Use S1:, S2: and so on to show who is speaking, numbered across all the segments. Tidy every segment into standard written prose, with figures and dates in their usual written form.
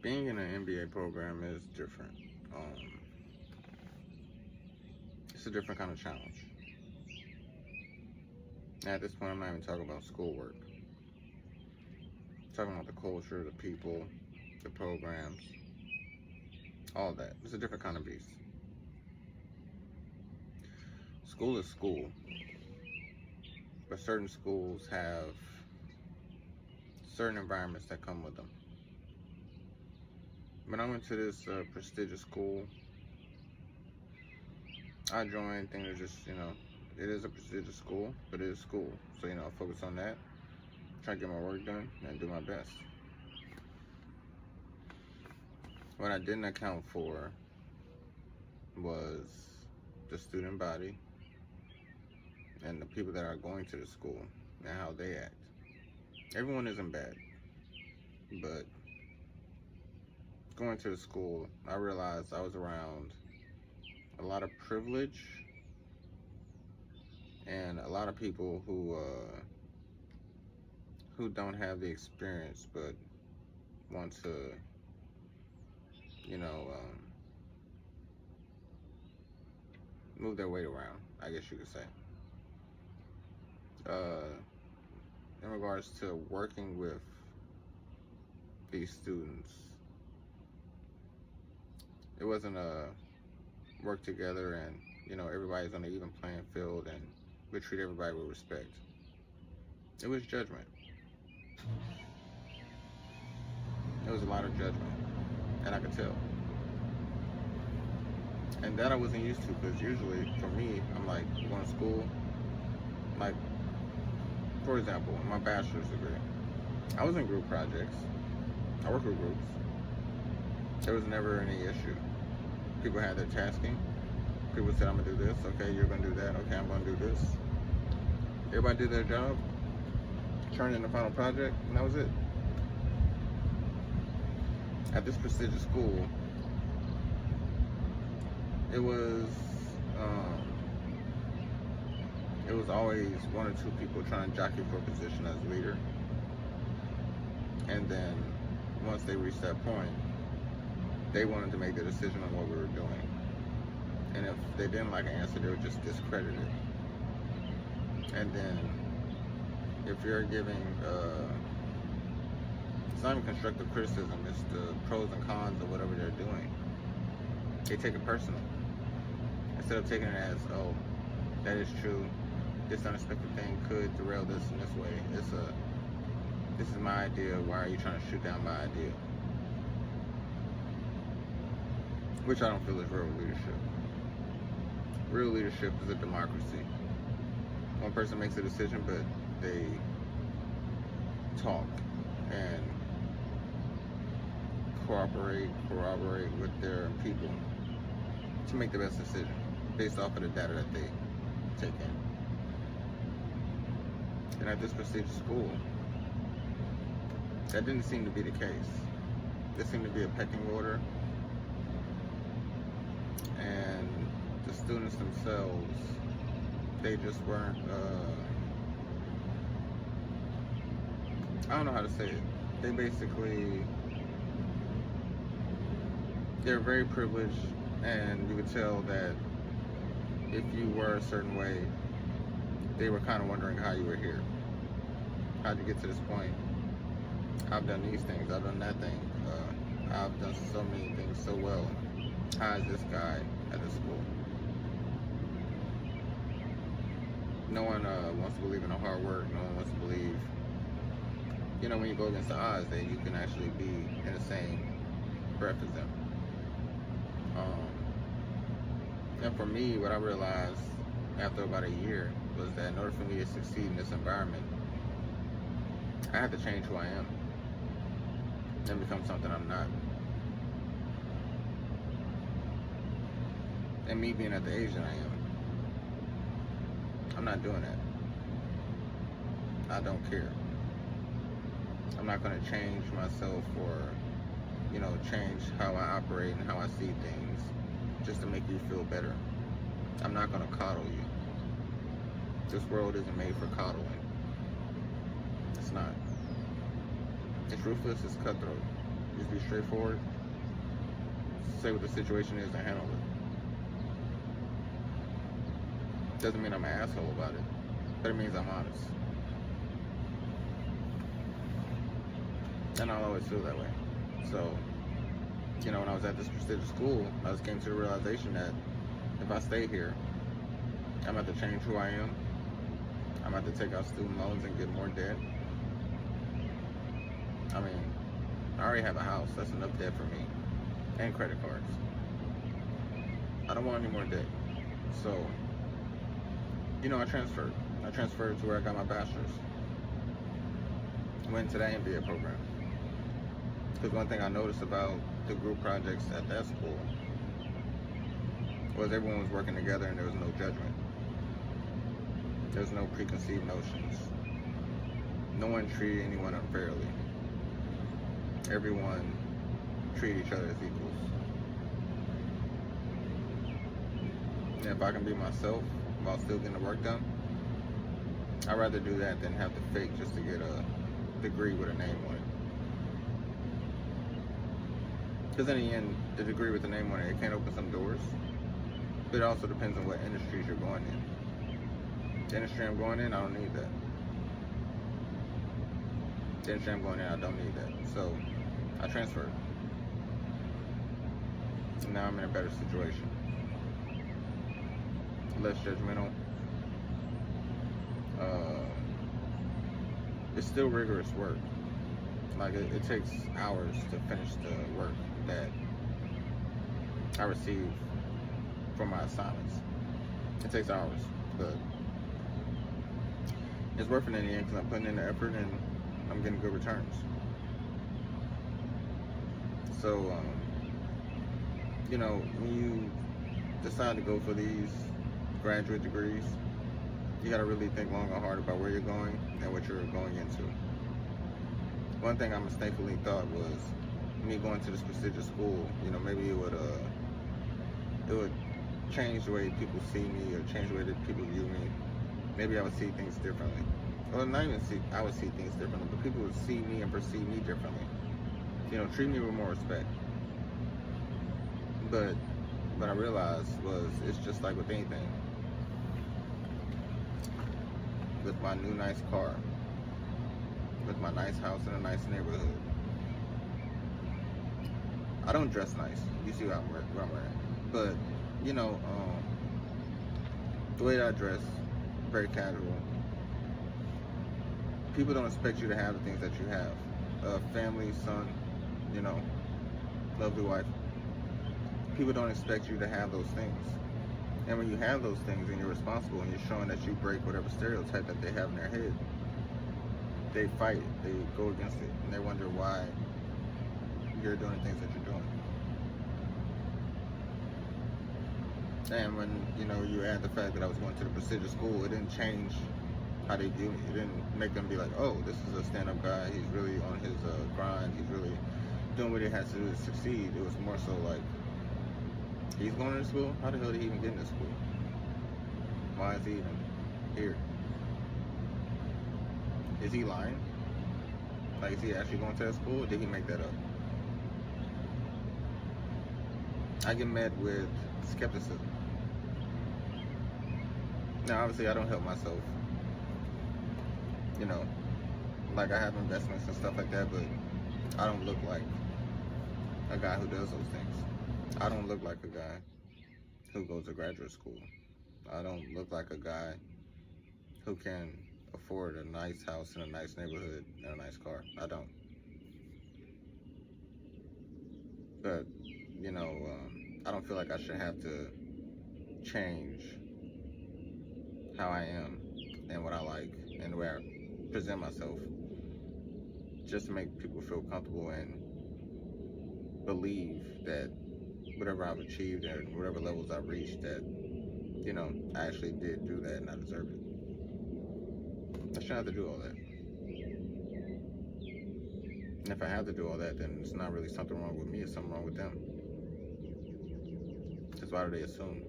S1: Being in an MBA program is different. It's a different kind of challenge. At this point, I'm not even talking about schoolwork. I'm talking about the culture, the people, the programs, all that. It's a different kind of beast. School is school, but certain schools have certain environments that come with them. When I went to this prestigious school, I joined thinking it was just, it is a prestigious school, but it is school. So, I focus on that, try to get my work done, and do my best. What I didn't account for was the student body and the people that are going to the school and how they act. Everyone isn't bad, but going to the school, I realized I was around a lot of privilege and a lot of people who don't have the experience but want to, move their weight around, I guess you could say. In regards to working with these students, it wasn't a work together and everybody's on an even playing field and we treat everybody with respect. It was judgment. There was a lot of judgment, and I could tell. And that I wasn't used to, because usually for me, I'm like going to school, like for example, in my bachelor's degree, I was in group projects. I worked with groups. There was never any issue. People had their tasking. People said, I'm gonna do this. Okay, you're gonna do that. Okay, I'm gonna do this. Everybody did their job, turned in the final project, and that was it. At this prestigious school, it was always one or two people trying to jockey for a position as leader. And then once they reached that point, they wanted to make the decision on what we were doing. And if they didn't like an answer, they would just discredit it. And then if you're giving, it's not even constructive criticism, it's the pros and cons of whatever they're doing. They take it personal. Instead of taking it as, oh, that is true, this unexpected thing could derail this in this way. This is my idea, why are you trying to shoot down my idea? Which I don't feel is real leadership. Real leadership is a democracy. One person makes a decision, but they talk and corroborate with their people to make the best decision based off of the data that they take in. And at this prestigious school, that didn't seem to be the case. There seemed to be a pecking order, and the students themselves, they just weren't, I don't know how to say it. They're very privileged, and you could tell that if you were a certain way, they were kind of wondering how you were here. How'd you get to this point? I've done these things, I've done that thing. I've done so many things so well. How is this guy at this school? No one wants to believe in the hard work. No one wants to believe, when you go against the odds, that you can actually be in the same breath as them. And for me, what I realized after about a year was that in order for me to succeed in this environment, I have to change who I am and become something I'm not. And me being at the age that I am, I'm not doing that. I don't care. I'm not going to change myself or, change how I operate and how I see things just to make you feel better. I'm not going to coddle you. This world isn't made for coddling. It's not. It's ruthless, it's cutthroat. Just be straightforward. Say what the situation is and handle it. Doesn't mean I'm an asshole about it, but it means I'm honest. And I'll always feel that way. So, when I was at this prestigious school, I just came to the realization that if I stay here, I'm going to have to change who I am. I'm going to have to take out student loans and get more debt. I mean, I already have a house. That's enough debt for me. And credit cards. I don't want any more debt. So, I transferred. I transferred to where I got my bachelor's. Went to that MBA program. Because one thing I noticed about the group projects at that school was everyone was working together and there was no judgment. There was no preconceived notions. No one treated anyone unfairly. Everyone treated each other as equals. And if I can be myself while still getting the work done, I'd rather do that than have to fake just to get a degree with a name on it. Because in the end, the degree with the name on it can open some doors. But it also depends on what industries you're going in. The industry I'm going in, I don't need that. The industry I'm going in, I don't need that. So, I transferred. And now I'm in a better situation. Less judgmental. It's still rigorous work. Like, it takes hours to finish the work that I receive from my assignments. It takes hours, but it's worth it in the end because I'm putting in the effort and I'm getting good returns. So, when you decide to go for these graduate degrees, you got to really think long and hard about where you're going and what you're going into. One thing I mistakenly thought was me going to this prestigious school, maybe it would change the way people see me or change the way that people view me. Maybe I would see things differently. Well, not even I would see things differently, but people would see me and perceive me differently. Treat me with more respect. But what I realized was it's just like with anything. With my new nice car, with my nice house in a nice neighborhood, I don't dress nice. You see what I'm wearing. But, the way that I dress, very casual. People don't expect you to have the things that you have. A family, son, lovely wife. People don't expect you to have those things. And when you have those things and you're responsible and you're showing that you break whatever stereotype that they have in their head, they fight it, they go against it, and they wonder why you're doing the things that you're doing. And when, you add the fact that I was going to the prestigious school, it didn't change how they view me. It didn't make them be like, oh, this is a stand-up guy, he's really on his grind, he's really doing what he has to do to succeed. It was more so like, he's going to school? How the hell did he even get into school? Why is he even here? Is he lying? Like, is he actually going to that school, or did he make that up? I get met with skepticism. Now, obviously, I don't help myself. Like I have investments and stuff like that, but I don't look like a guy who does those things. I don't look like a guy who goes to graduate school. I don't look like a guy who can afford a nice house in a nice neighborhood and a nice car. I don't. But, I don't feel like I should have to change how I am and what I like and the way I present myself just to make people feel comfortable and believe that whatever I've achieved and whatever levels I've reached, that, I actually did do that and I deserve it. I shouldn't have to do all that. And if I have to do all that, then it's not really something wrong with me, it's something wrong with them. Because why do they assume?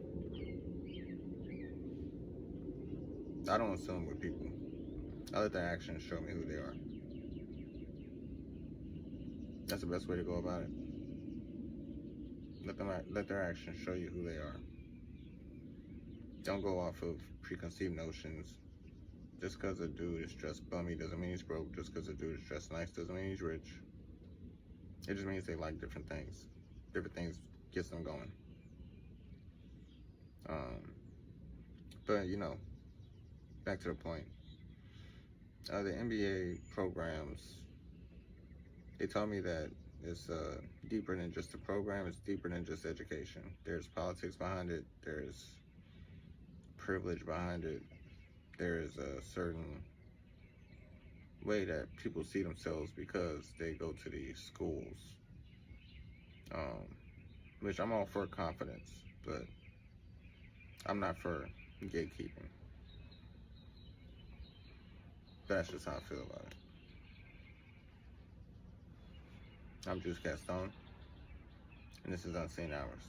S1: I don't assume with people. I let their actions show me who they are. That's the best way to go about it. Let their actions show you who they are. Don't go off of preconceived notions. Just because a dude is dressed bummy doesn't mean he's broke. Just because a dude is dressed nice doesn't mean he's rich. It just means they like different things. Different things gets them going. But you know, back to the point. The MBA programs, they tell me that it's deeper than just a program. It's deeper than just education. There's politics behind it. There's privilege behind it. There is a certain way that people see themselves because they go to these schools. Which I'm all for confidence, but I'm not for gatekeeping. That's just how I feel about it. I'm Jeuse Kastoan, and this is Unseen Hours.